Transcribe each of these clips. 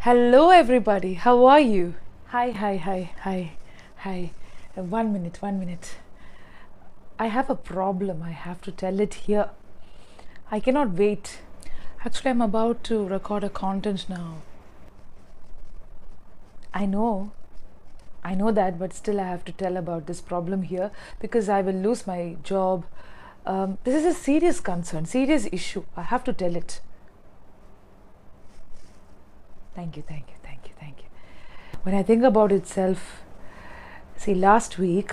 Hello, everybody. How are you? Hi. 1 minute, 1 minute. I have a problem. I have to tell it here. I cannot wait. Actually, I'm about to record a content now. I know that, but still, I have to tell about this problem here because I will lose my job. This is a serious concern, serious issue. I have to tell it. Thank you. When I think about itself, see, last week,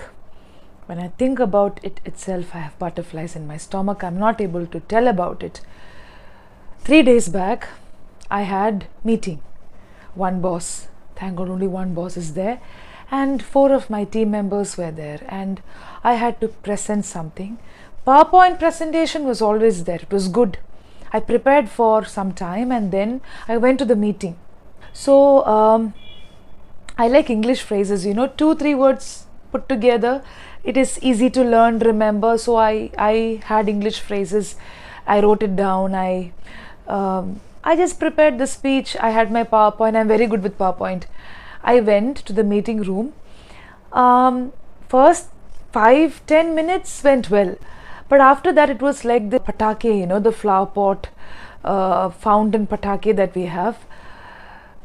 when I think about it itself, I have butterflies in my stomach. I'm not able to tell about it. 3 days back, I had meeting. One boss, thank God only one boss is there, and 4 of my team members were there, and I had to present something. PowerPoint presentation was always there. It was good. I prepared for some time and then I went to the meeting. So I like English phrases, 2-3 words put together. It is easy to learn, remember. So I had English phrases. I wrote it down. I just prepared the speech. I had my PowerPoint. I'm very good with PowerPoint. I went to the meeting room. First 5-10 minutes went well, but after that it was like the patake, the flower pot, fountain patake that we have.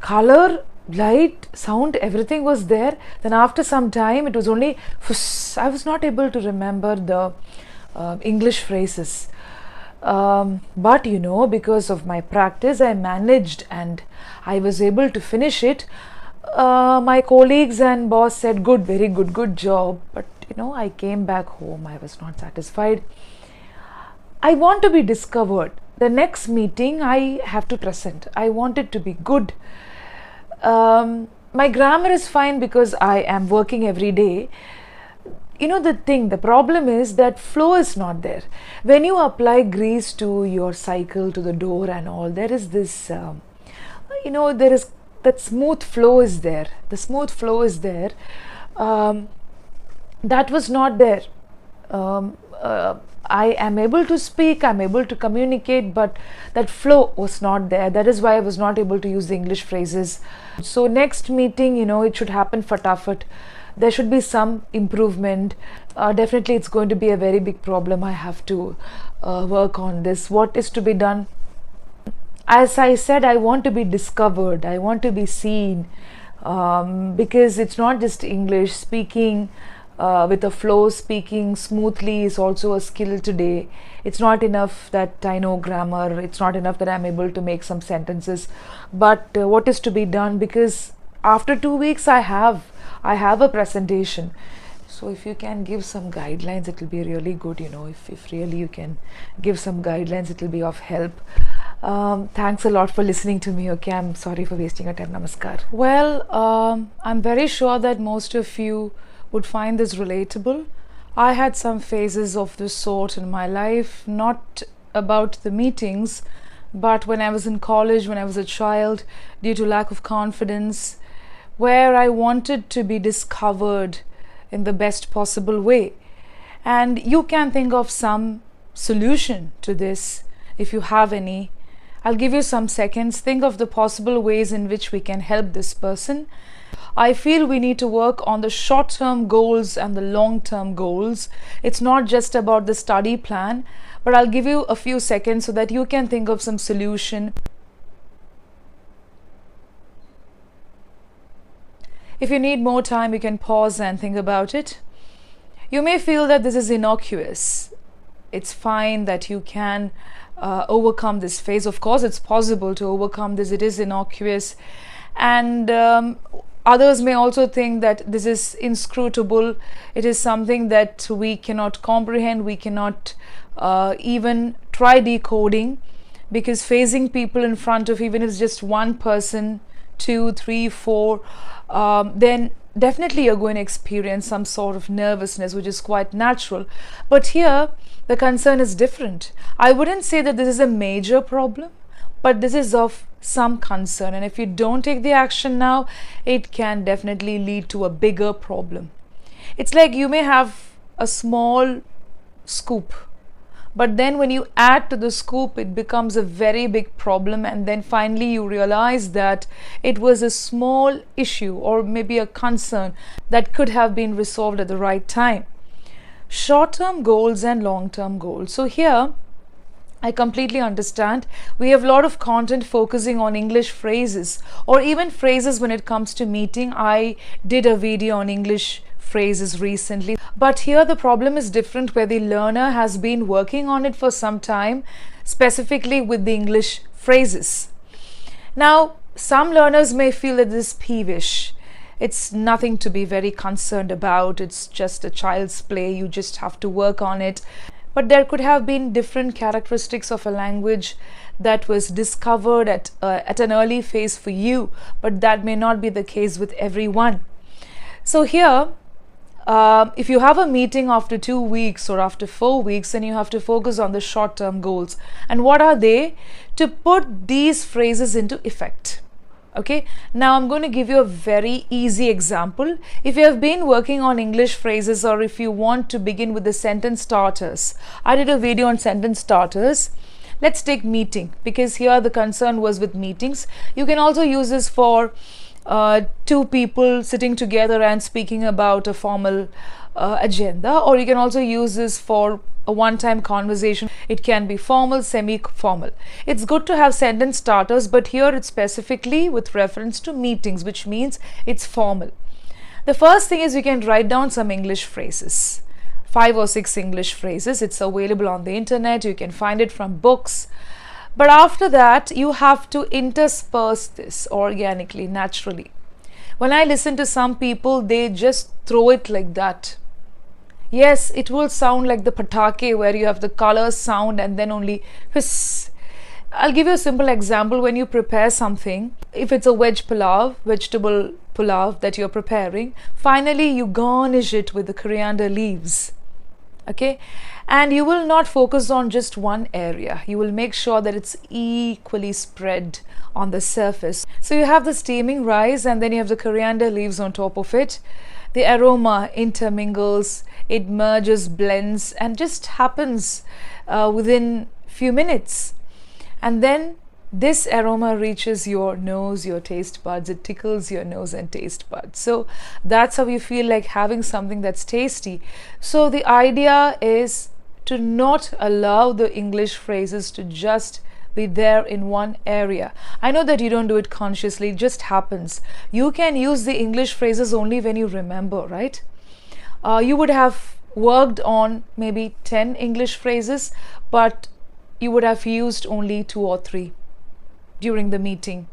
Color, light, sound, everything was there. Then after some time it was only I was not able to remember the English phrases, but because of my practice I managed and I was able to finish it. My colleagues and boss said good, very good job, but I came back home. I was not satisfied. I want to be discovered. The next meeting I have to present. I want it to be good. My grammar is fine because I am working every day. The problem is that flow is not there. When you apply grease to your cycle, to the door and all, there is this, there is that smooth flow is there. The smooth flow is there. That was not there. I am able to speak, I'm able to communicate, but that flow was not there. That is why I was not able to use the English phrases. So next meeting, it should happen fatafat. There should be some improvement. Definitely it's going to be a very big problem. I have to work on this. What is to be done? As I said, I want to be discovered. I want to be seen, because it's not just English. Speaking with a flow, speaking smoothly is also a skill today. It's not enough that I know grammar. It's not enough that I'm able to make some sentences. But what is to be done? Because after 2 weeks I have a presentation. So if you can give some guidelines, it will be really good. If really you can give some guidelines, it will be of help. Thanks a lot for listening to me. Okay, I'm sorry for wasting your time. Namaskar. Well, I'm very sure that most of you would find this relatable. I had some phases of this sort in my life, not about the meetings, but when I was in college, when I was a child, due to lack of confidence, where I wanted to be discovered in the best possible way. And you can think of some solution to this if you have any. I'll give you some seconds. Think of the possible ways in which we can help this person. I feel we need to work on the short-term goals and the long-term goals. It's not just about the study plan, but I'll give you a few seconds so that you can think of some solution. If you need more time, you can pause and think about it. You may feel that this is innocuous. It's fine that you can overcome this phase. Of course, it's possible to overcome this. It is innocuous. And others may also think that this is inscrutable. It is something that we cannot comprehend. We cannot even try decoding, because facing people in front of, even if it's just one person, 2, 3, 4, then definitely you're going to experience some sort of nervousness, which is quite natural. But here, the concern is different. I wouldn't say that this is a major problem, but this is of some concern. And if you don't take the action now, it can definitely lead to a bigger problem. It's like you may have a small scoop, But then when you add to the scoop, it becomes a very big problem, and then finally you realize that it was a small issue or maybe a concern that could have been resolved at the right time. Short-term goals and long-term goals. So here I completely understand. We have a lot of content focusing on English phrases or even phrases when it comes to meeting. I did a video on English phrases recently, but here the problem is different, where the learner has been working on it for some time, specifically with the English phrases. Now, some learners may feel that this is peevish. It's nothing to be very concerned about. It's just a child's play. You just have to work on it. But there could have been different characteristics of a language that was discovered at an early phase for you, but that may not be the case with everyone. So here, if you have a meeting after 2 weeks or after 4 weeks, then you have to focus on the short-term goals. And what are they? To put these phrases into effect. Okay, now I'm going to give you a very easy example. If you have been working on English phrases, or if you want to begin with the sentence starters, I did a video on sentence starters. Let's take meeting, because here the concern was with meetings. You can also use this for two people sitting together and speaking about a formal agenda, or you can also use this for a one-time conversation. It can be formal, semi-formal. It's good to have sentence starters, but here it's specifically with reference to meetings, which means it's formal. The first thing is you can write down some English phrases, 5 or 6 English phrases. It's available on the internet. You can find it from books. But after that, you have to intersperse this organically, naturally. When I listen to some people, they just throw it like that. Yes, it will sound like the patake, where you have the color sound and then only hiss. I'll give you a simple example. When you prepare something, if it's a vegetable pulav that you're preparing, finally you garnish it with the coriander leaves. Okay, and you will not focus on just one area. You will make sure that it's equally spread on the surface. So you have the steaming rice, and then you have the coriander leaves on top of it. The aroma intermingles, it merges, blends, and just happens within few minutes. And then this aroma reaches your nose, your taste buds. It tickles your nose and taste buds. So that's how you feel like having something that's tasty. So the idea is to not allow the English phrases to just be there in one area. I know that you don't do it consciously, it just happens. You can use the English phrases only when you remember, right? You would have worked on maybe 10 English phrases, but you would have used only 2 or 3 during the meeting.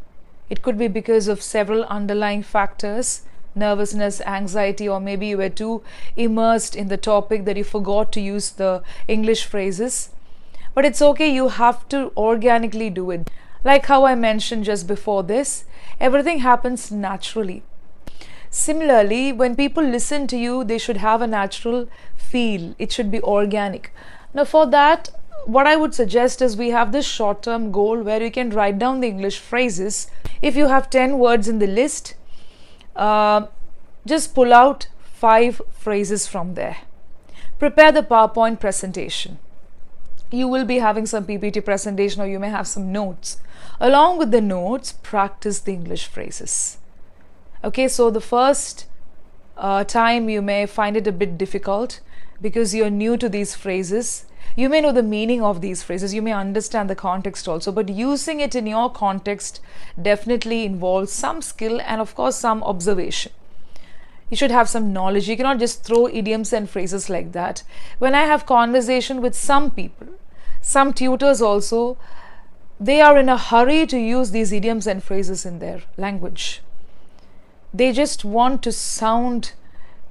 It could be because of several underlying factors, nervousness, anxiety, or maybe you were too immersed in the topic that you forgot to use the English phrases. But it's okay, you have to organically do it. Like how I mentioned just before this, everything happens naturally. Similarly, when people listen to you, they should have a natural feel. It should be organic. Now for that, what I would suggest is we have this short-term goal where you can write down the English phrases. If you have 10 words in the list, just pull out 5 phrases from there. Prepare the PowerPoint presentation. You will be having some PPT presentation, or you may have some notes. Along with the notes, practice the English phrases. Okay, so the first time you may find it a bit difficult because you're new to these phrases. You may know the meaning of these phrases, you may understand the context also, but using it in your context definitely involves some skill and of course some observation. You should have some knowledge. You cannot just throw idioms and phrases like that. When I have conversation with some people, some tutors also, they are in a hurry to use these idioms and phrases in their language. They just want to sound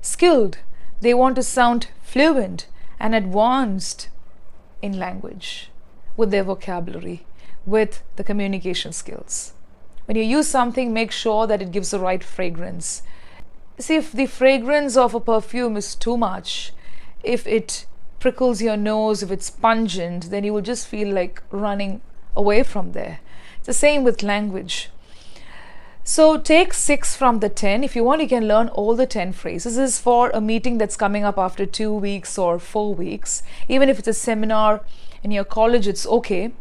skilled. They want to sound fluent and advanced in language with their vocabulary, with the communication skills. When you use something, make sure that it gives the right fragrance. See, if the fragrance of a perfume is too much, if it prickles your nose, if it's pungent, then you will just feel like running away from there. It's the same with language. So take 6 from the 10. If you want, you can learn all the 10 phrases. This is for a meeting that's coming up after 2 weeks or 4 weeks. Even if it's a seminar, in your college, it's okay.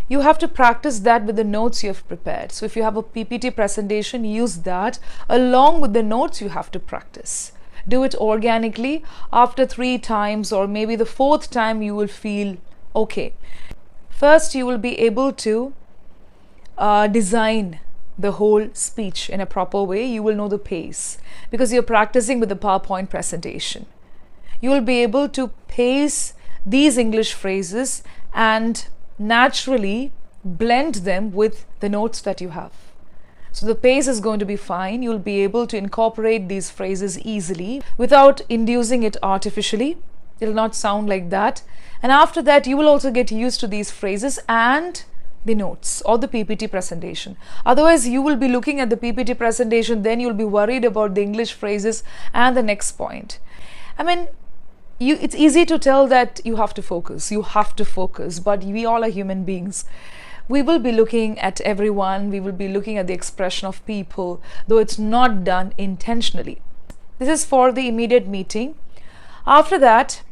You have to practice that with the notes you have prepared. So if you have a PPT presentation, use that along with the notes you have to practice. Do it organically. After 3 times or maybe the 4th time, you will feel okay. First, you will be able to design the whole speech in a proper way. You will know the pace because you're practicing with the PowerPoint presentation. You will be able to pace these English phrases and naturally blend them with the notes that you have. So the pace is going to be fine. You'll be able to incorporate these phrases easily without inducing it artificially. It'll not sound like that. And after that, you will also get used to these phrases and the notes or the PPT presentation. Otherwise, you will be looking at the PPT presentation, then you'll be worried about the English phrases and the next point. I mean, it's easy to tell that you have to focus, but we all are human beings. We will be looking at everyone, we will be looking at the expression of people, though it's not done intentionally. This is for the immediate meeting. After that,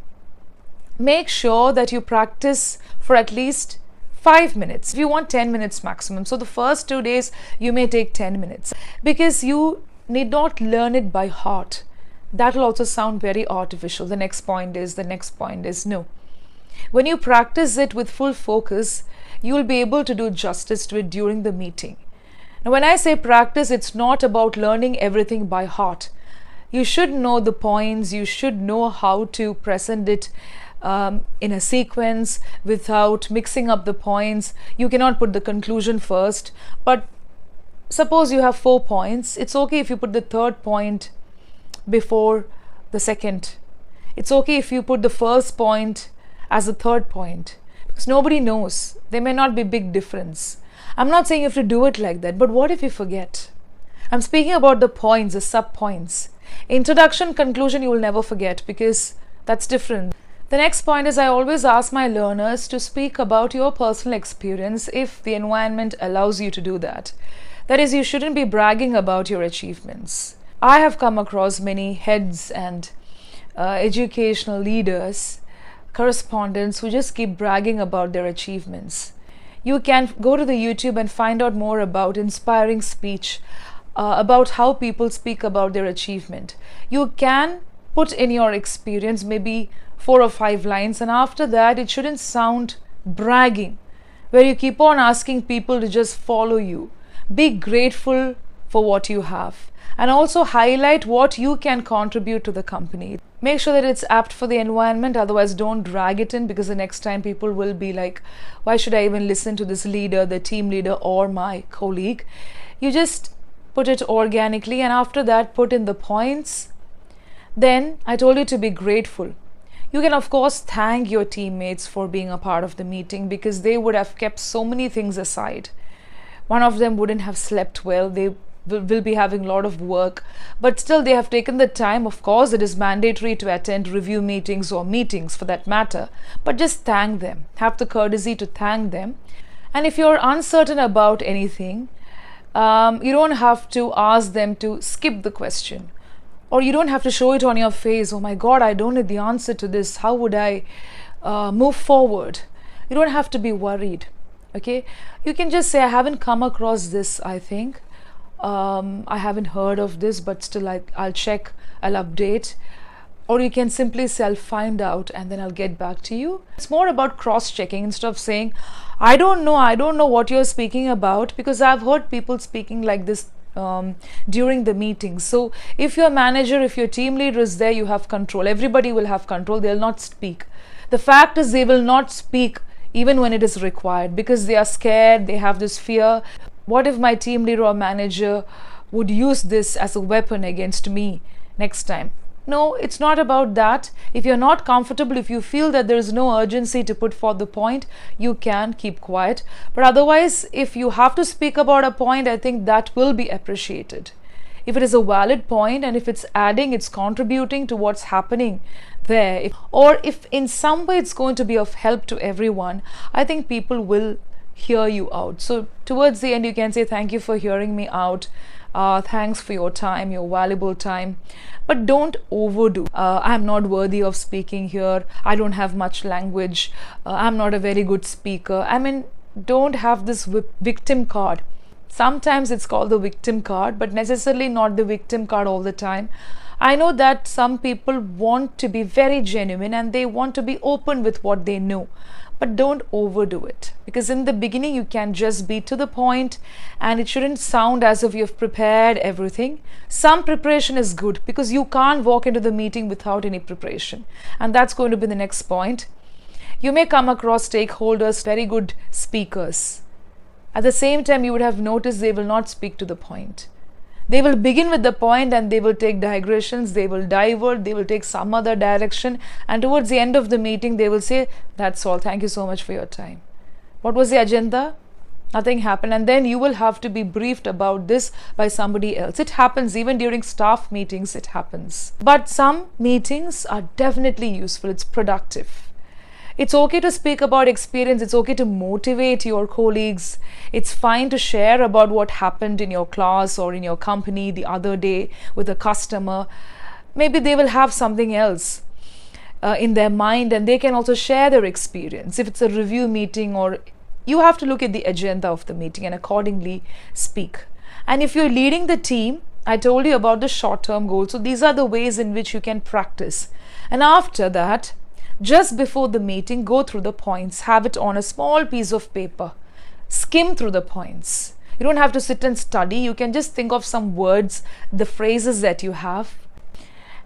make sure that you practice for at least 5 minutes. If you want 10 minutes maximum. So the first 2 days, you may take 10 minutes because you need not learn it by heart. That will also sound very artificial. The next point is no. When you practice it with full focus, you will be able to do justice to it during the meeting. Now, when I say practice, it's not about learning everything by heart. You should know the points, you should know how to present it in a sequence without mixing up the points. You cannot put the conclusion first, but suppose you have 4 points. It's okay if you put the 3rd point before the 2nd. It's okay if you put the 1st point as the 3rd point because nobody knows. There may not be big difference. I'm not saying you have to do it like that, but what if you forget? I'm speaking about the points, the sub points. Introduction, conclusion, you will never forget because that's different. The next point is I always ask my learners to speak about your personal experience if the environment allows you to do that. That is, you shouldn't be bragging about your achievements. I have come across many heads and educational leaders, correspondents who just keep bragging about their achievements. You can go to the YouTube and find out more about inspiring speech, about how people speak about their achievement. You can put in your experience maybe 4 or 5 lines, and after that it shouldn't sound bragging where you keep on asking people to just follow you. Be grateful for what you have and also highlight what you can contribute to the company. Make sure that it's apt for the environment, otherwise don't drag it in because the next time people will be like, why should I even listen to this leader, the team leader or my colleague? You just put it organically and after that put in the points. Then I told you to be grateful. You can of course thank your teammates for being a part of the meeting because they would have kept so many things aside. One of them wouldn't have slept well, they will be having a lot of work, but still they have taken the time. Of course it is mandatory to attend review meetings or meetings for that matter, but just thank them, have the courtesy to thank them. And if you're uncertain about anything, you don't have to ask them to skip the question, or you don't have to show it on your face, oh my god, I don't know the answer to this, how would I move forward? You don't have to be worried. Okay, you can just say, I haven't come across this, I think I haven't heard of this, but still I'll check, I'll update. Or you can simply say, I'll find out and then I'll get back to you. It's more about cross-checking instead of saying, I don't know what you're speaking about, because I've heard people speaking like this during the meetings. So if your manager, if your team leader is there, you have control. Everybody will have control. They'll not speak. The fact is they will not speak even when it is required because they are scared. They have this fear. What if my team leader or manager would use this as a weapon against me next time? No, it's not about that. If you're not comfortable, if you feel that there is no urgency to put forth the point, you can keep quiet. But otherwise, if you have to speak about a point, I think that will be appreciated. If it is a valid point and if it's adding, it's contributing to what's happening there, or if in some way it's going to be of help to everyone, I think people will hear you out. So towards the end, you can say, thank you for hearing me out. Thanks for your time, your valuable time. But don't overdo. I'm not worthy of speaking here. I don't have much language. I'm not a very good speaker. I mean, don't have this victim card. Sometimes it's called the victim card, but necessarily not the victim card all the time. I know that some people want to be very genuine and they want to be open with what they know, but don't overdo it, because in the beginning you can just be to the point and it shouldn't sound as if you've prepared everything. Some preparation is good, because you can't walk into the meeting without any preparation, and that's going to be the next point. You may come across stakeholders, very good speakers. At the same time, you would have noticed they will not speak to the point. They will begin with the point and they will take digressions, they will divert, they will take some other direction, and towards the end of the meeting they will say, that's all, thank you so much for your time. What was the agenda? Nothing happened, and then you will have to be briefed about this by somebody else. It happens even during staff meetings, it happens. But some meetings are definitely useful, it's productive. It's okay to speak about experience. It's okay to motivate your colleagues. It's fine to share about what happened in your class or in your company the other day with a customer. Maybe they will have something else in their mind, and they can also share their experience. If it's a review meeting, or you have to look at the agenda of the meeting and accordingly speak. And if you're leading the team, I told you about the short-term goals. So these are the ways in which you can practice. And after that, just before the meeting, go through the points. Have it on a small piece of paper. Skim through the points. You don't have to sit and study. You can just think of some words, the phrases that you have.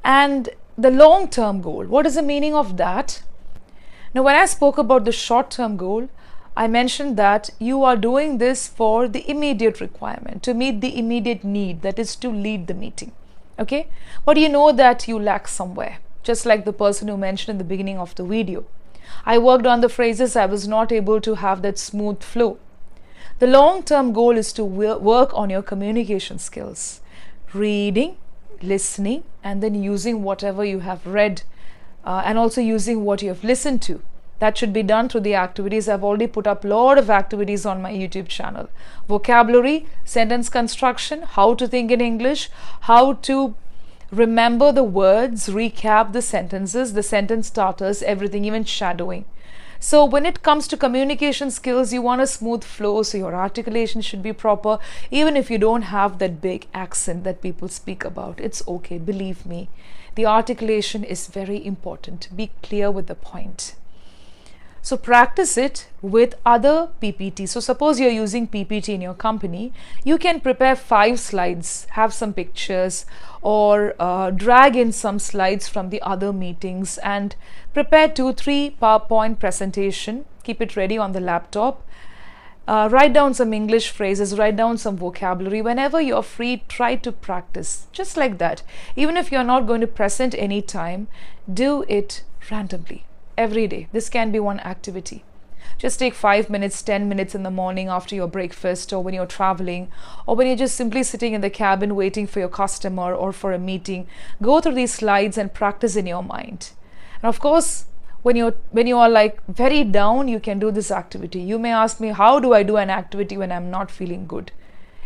And the long-term goal, what is the meaning of that? Now, when I spoke about the short-term goal, I mentioned that you are doing this for the immediate requirement, to meet the immediate need, that is to lead the meeting. Okay? But you know that you lack somewhere. Just like the person who mentioned in the beginning of the video. I worked on the phrases, I was not able to have that smooth flow. The long-term goal is to work on your communication skills. Reading, listening, and then using whatever you have read, and also using what you have listened to. That should be done through the activities. I've already put up a lot of activities on my YouTube channel. Vocabulary, sentence construction, how to think in English, how to remember the words, recap the sentences, the sentence starters, everything, even shadowing. So when it comes to communication skills, you want a smooth flow, so your articulation should be proper, even if you don't have that big accent that people speak about. It's okay, believe me. The articulation is very important. Be clear with the point. So practice it with other PPT. So suppose you're using PPT in your company, you can prepare 5 slides, have some pictures, or drag in some slides from the other meetings and prepare 2-3 PowerPoint presentation. Keep it ready on the laptop. Write down some English phrases, write down some vocabulary. Whenever you're free, try to practice just like that. Even if you're not going to present any time, do it randomly. Every day. This can be one activity. Just take 5 minutes, 10 minutes in the morning after your breakfast, or when you're traveling, or when you're just simply sitting in the cabin waiting for your customer or for a meeting. Go through these slides and practice in your mind. And of course, when you are like very down, you can do this activity. You may ask me, how do I do an activity when I'm not feeling good?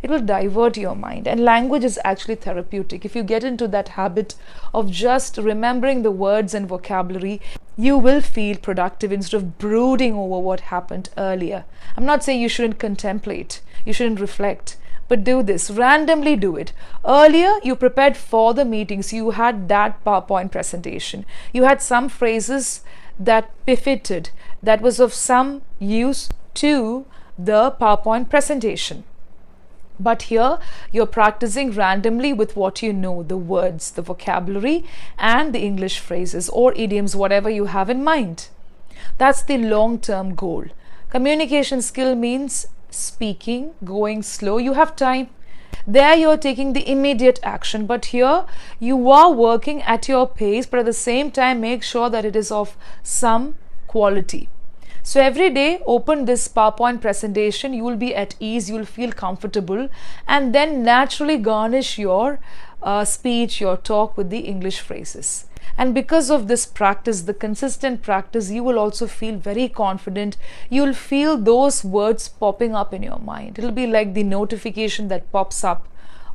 It will divert your mind, and language is actually therapeutic. If you get into that habit of just remembering the words and vocabulary, you will feel productive instead of brooding over what happened earlier. I'm not saying you shouldn't contemplate, you shouldn't reflect, but do this, randomly do it. Earlier, you prepared for the meetings, you had that PowerPoint presentation, you had some phrases that pivoted, that was of some use to the PowerPoint presentation. But here, you're practicing randomly with what you know, the words, the vocabulary, and the English phrases or idioms, whatever you have in mind. That's the long-term goal. Communication skill means speaking, going slow. You have time. There you're taking the immediate action, but here you are working at your pace, but at the same time, make sure that it is of some quality. So every day, open this PowerPoint presentation, you will be at ease, you will feel comfortable, and then naturally garnish your speech, your talk with the English phrases. And because of this practice, the consistent practice, you will also feel very confident. You will feel those words popping up in your mind. It will be like the notification that pops up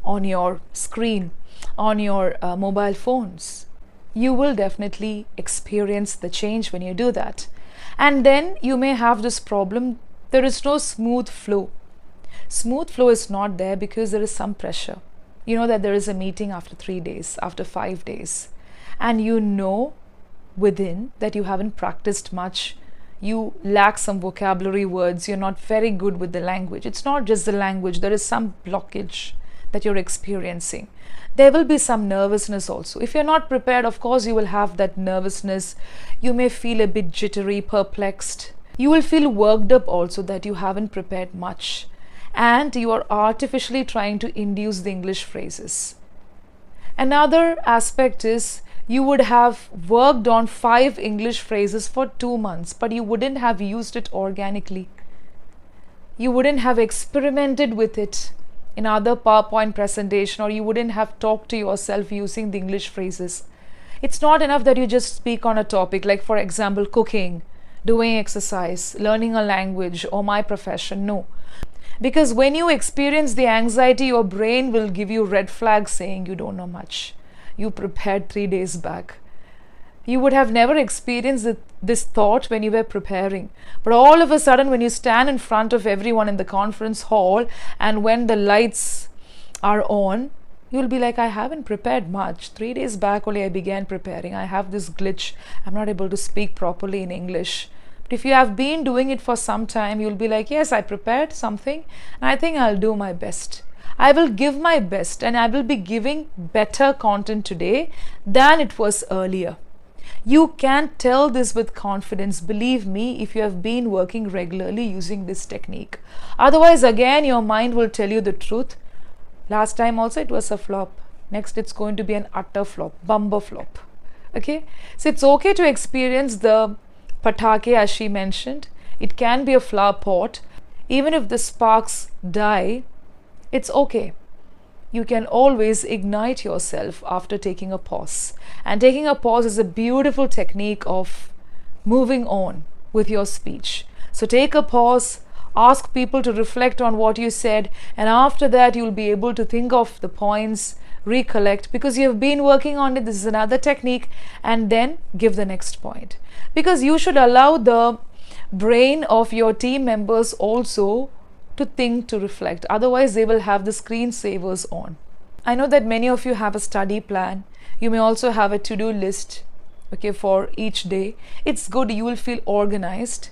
on your screen, on your mobile phones. You will definitely experience the change when you do that. And then you may have this problem, there is no smooth flow. Smooth flow is not there because there is some pressure. You know that there is a meeting after 3 days, after 5 days, and you know within that you haven't practiced much, you lack some vocabulary words, you're not very good with the language. It's not just the language, there is some blockage that you're experiencing. There will be some nervousness also. If you're not prepared, of course you will have that nervousness. You may feel a bit jittery, perplexed. You will feel worked up also that you haven't prepared much, and you are artificially trying to induce the English phrases. Another aspect is you would have worked on 5 English phrases for 2 months, but you wouldn't have used it organically. You wouldn't have experimented with it in other PowerPoint presentation, or you wouldn't have talked to yourself using the English phrases. It's not enough that you just speak on a topic, like for example, cooking, doing exercise, learning a language, or my profession. No. Because when you experience the anxiety, your brain will give you red flags saying you don't know much. You prepared 3 days back. You would have never experienced this thought when you were preparing. But all of a sudden, when you stand in front of everyone in the conference hall and when the lights are on, you'll be like, I haven't prepared much. 3 days back only I began preparing. I have this glitch. I'm not able to speak properly in English. But if you have been doing it for some time, you'll be like, yes, I prepared something and I think I'll do my best. I will give my best and I will be giving better content today than it was earlier. You can tell this with confidence, believe me, if you have been working regularly using this technique. Otherwise, again, your mind will tell you the truth. Last time also it was a flop. Next it's going to be an utter flop, bumper flop. Okay? So it's okay to experience the patake as she mentioned. It can be a flower pot. Even if the sparks die, it's okay. You can always ignite yourself after taking a pause. And taking a pause is a beautiful technique of moving on with your speech. So take a pause, ask people to reflect on what you said, and after that you'll be able to think of the points, recollect, because you have been working on it. This is another technique, and then give the next point. Because you should allow the brain of your team members also to think, to reflect. Otherwise, they will have the screensavers on. I know that many of you have a study plan. You may also have a to-do list, okay, for each day. It's good, you will feel organized,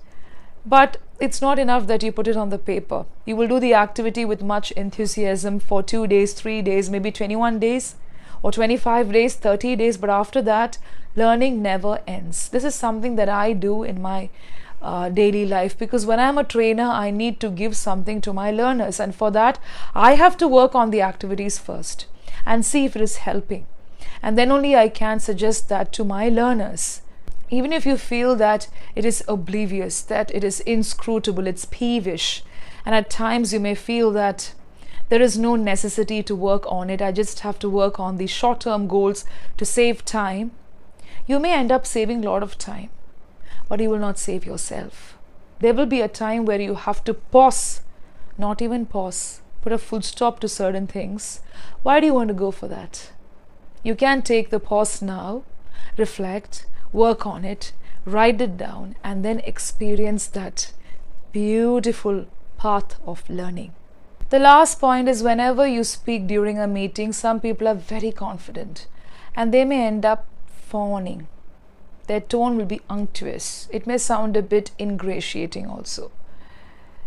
but it's not enough that you put it on the paper. You will do the activity with much enthusiasm for 2 days, 3 days, maybe 21 days, or 25 days, 30 days, but after that, learning never ends. This is something that I do in my daily life, because when I'm a trainer, I need to give something to my learners, and for that I have to work on the activities first and see if it is helping, and then only I can suggest that to my learners. Even if you feel that it is oblivious, that it is inscrutable, it's peevish, and at times you may feel that there is no necessity to work on it, I just have to work on the short-term goals to save time, you may end up saving a lot of time, but you will not save yourself. There will be a time where you have to pause, not even pause, put a full stop to certain things. Why do you want to go for that? You can take the pause now, reflect, work on it, write it down, and then experience that beautiful path of learning. The last point is, whenever you speak during a meeting, some people are very confident and they may end up fawning. Their tone will be unctuous. It may sound a bit ingratiating also.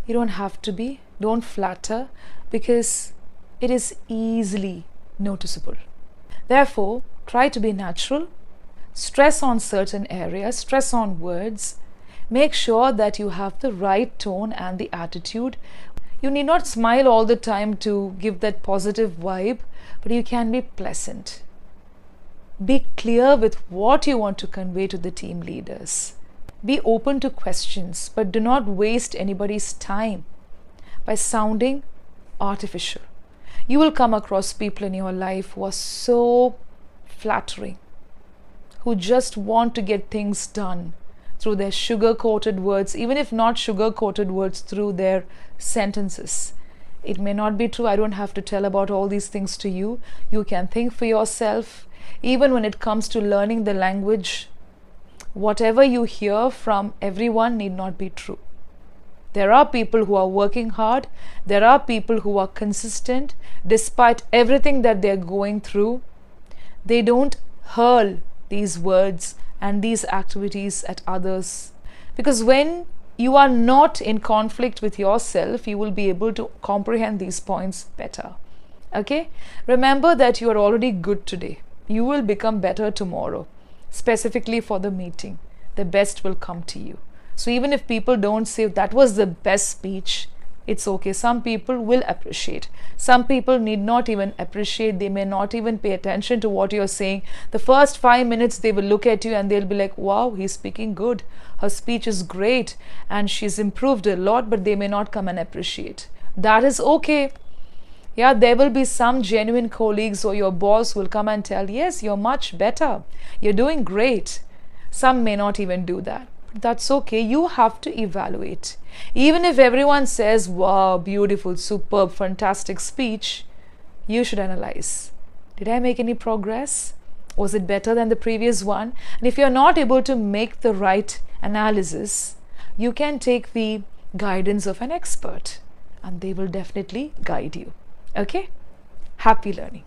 You don't have to be. Don't flatter, because it is easily noticeable. Therefore, try to be natural. Stress on certain areas, stress on words. Make sure that you have the right tone and the attitude. You need not smile all the time to give that positive vibe, but you can be pleasant. Be clear with what you want to convey to the team leaders. Be open to questions, but do not waste anybody's time by sounding artificial. You will come across people in your life who are so flattering, who just want to get things done through their sugar-coated words, even if not sugar-coated words, through their sentences. It may not be true. I don't have to tell about all these things to you. You can think for yourself. Even when it comes to learning the language, whatever you hear from everyone need not be true. There are people who are working hard. There are people who are consistent despite everything that they're going through. They don't hurl these words and these activities at others. Because when you are not in conflict with yourself, you will be able to comprehend these points better. Okay? Remember that you are already good today. You will become better tomorrow, specifically for the meeting. The best will come to you. So even if people don't say that was the best speech, it's okay. Some people will appreciate. Some people need not even appreciate. They may not even pay attention to what you're saying. The first 5 minutes, they will look at you and they'll be like, wow, he's speaking good. Her speech is great and she's improved a lot, but they may not come and appreciate. That is okay. Yeah, there will be some genuine colleagues or your boss who will come and tell, yes, you're much better. You're doing great. Some may not even do that. That's okay. You have to evaluate. Even if everyone says, wow, beautiful, superb, fantastic speech, you should analyze. Did I make any progress? Was it better than the previous one? And if you're not able to make the right analysis, you can take the guidance of an expert and they will definitely guide you. Okay? Happy learning.